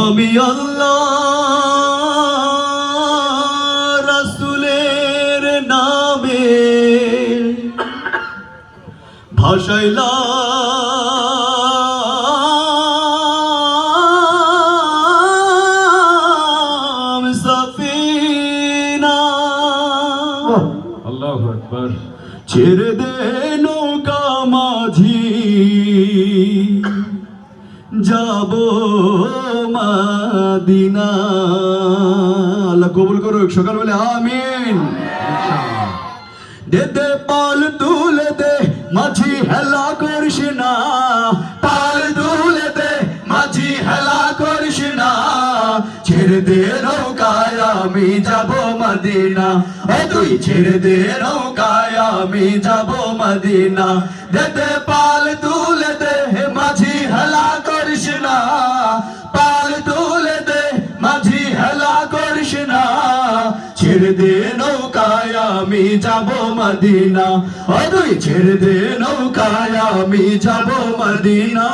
আমি আল্লাহ রাসূলের নামে ভাসাইলাম সাফিনা। আল্লাহু আকবার। ছেড়ে দে নৌকা মাঝি যাব মদিনা। আল্লাহ কবুল করুক। সকালবেলা আমিন। দে দে পাল তুলে দে মাঝি হেলা করিস না, পাল তুলে দে মাঝি হেলা করিস না। ছেড়ে দে নৌকায় আমি যাব মদিনা, তুই ছেড়ে দে নৌকায় আমি যাব মদিনা। দে দে পাল তুলে দে মাঝি হেলা করিস না, পাল তুলে দে মাঝি হেলা করিস না। ছেড়ে দে নৌকায় আমি যাব মদিনা, তুই ছেড়ে দে নৌকায় আমি যাব মদিনা।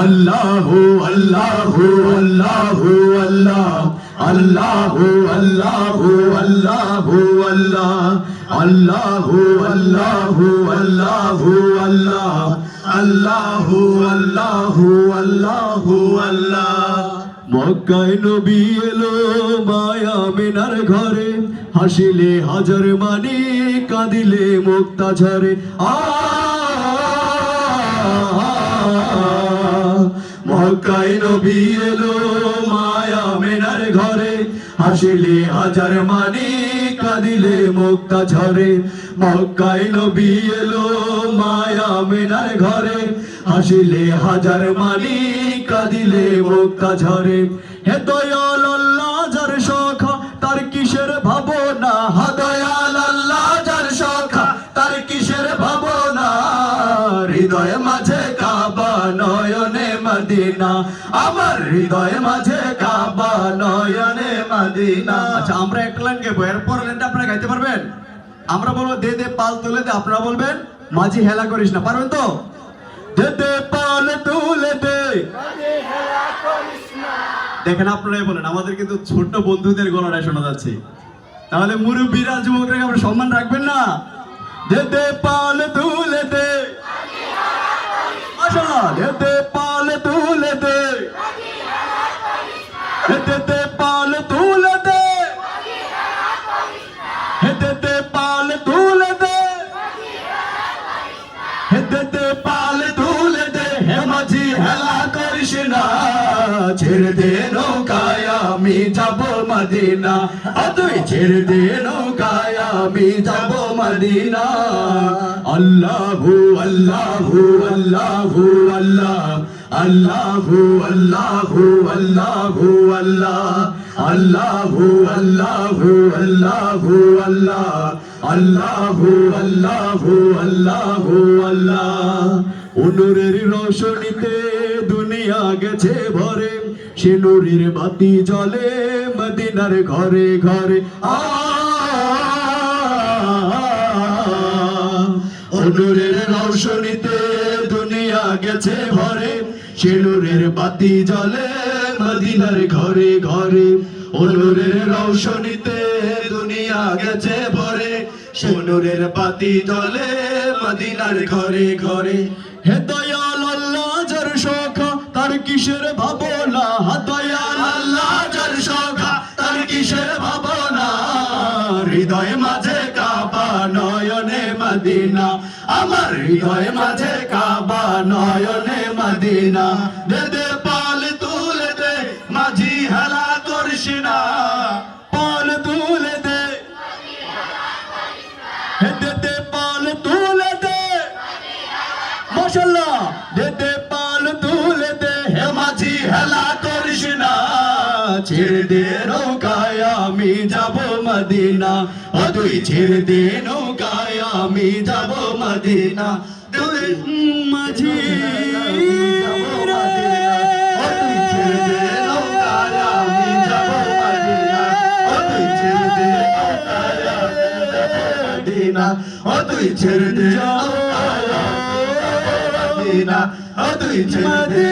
আল্লাহু আল্লাহু আল্লাহু আল্লাহ, আল্লাহু আল্লাহু আল্লাহু আল্লাহ, আল্লাহু আল্লাহু আল্লাহু আল্লাহ, আল্লাহু আল্লাহু আল্লাহু আল্লাহ। মক্কায় নবী এলো মায়া মিনার ঘরে, হাসিলে হাজার মানি কাঁদিলে মুক্তা ঝরে। মক্কায় নবী এলো মায়া মিনার ঘরে, হাসিলে হাজার মানি কাঁদিলে মুক্তা ঝরে। মক্কায় নবী এলো মায়া মিনার ঘরে, হাসিলে হাজার মানি কাঁদিলে মুক্তা ঝরে। হে দয়াল আল্লাহ যার সখা তার কিসের ভাবনা, হা দয়াল আল্লাহ যার সখা তার কিসের ভাবনা। হৃদয় মাঝে কাবা নয়নে মদিনা, আমার হৃদয় মাঝে কাবা নয়নে মদিনা। আচ্ছা আমরা একটা লাইন গাইবো, এরপর লাইনটা আপনারা গাইতে পারবেন? আমরা বলবো দে দে পাল তুলে দে, আপনারা বলবেন মাঝি হেলা করিস না। পারবেন তো? দে দে পাল তুলে দে মাঝি হেলা করিস না। দেখেন আপনারাই বলেন, আমাদের কিন্তু ছোট্ট বন্ধুদের গলাটাই শোনা যাচ্ছে। তাহলে মুরব্বীরা যুবকরা আমরা সম্মান রাখবেন না? দে দে পাল তুলে দে মাশাআল্লাহ, দে দে পাল তুলে দে, দে দে পাল তুলে দে, দে দে পাল তুলে দে, দে দে পাল তুলে দে। হে মাঝি হেলা করিস না, ছেড়ে দে নৌকায় আমি যাব মদিনা, তুই ছেড়ে দে নৌকায় আমি যাব মদিনা। আল্লাহু আল্লাহু আল্লাহু আল্লাহ, আল্লাহু আল্লাহু আল্লাহু আল্লাহ, আল্লাহু আল্লাহু আল্লাহু আল্লাহ, আল্লাহু আল্লাহু আল্লাহু আল্লাহ। নূরের রোশনীতে দুনিয়া গেছে ভরে, সে নূরের বাতি জ্বলে মদিনার ঘরে ঘরে। নূরের রোশনীতে দুনিয়া গেছে ভরে, সে নূরের বাতি জ্বলে মদিনার ঘরে ঘরে। নূরের রোশনীতে দুনিয়া গেছে ভরে, সে নূরের বাতি জ্বলে মদিনার ঘরে ঘরে। হে দয়াল আল্লাহ যার সখা তার কিসের ভাবনা, হা দয়াল আল্লাহ যার সখা তার কিসের ভাবনা। হৃদয় মাঝে কাবা নয়নে মদিনা, আমার হৃদয় মাঝে কাবা নয়নে মদিনা। দে দে পাল তুলে দে মাঝি হেলা করিস না, পাল তুলে দে, দে দে পাল তুলে দে মাশাআল্লাহ, দে দে পাল তুলে দে। হে মাঝি হেলা করিস না, ছেড়ে দে নৌকায় আমি যাব মদিনা, তুই ছেড়ে দে নৌকায় আমি যাব মদিনা। তুই মাঝি যাব মদিনা, তুই ছেড়ে দে নৌকায় আমি যাব মদিনা, তুই ছেড়ে দে নৌকায় আমি যাব মদিনা, তুই ছেড়ে দে নৌকায় আমি যাব মদিনা, তুই ছেড়ে দে।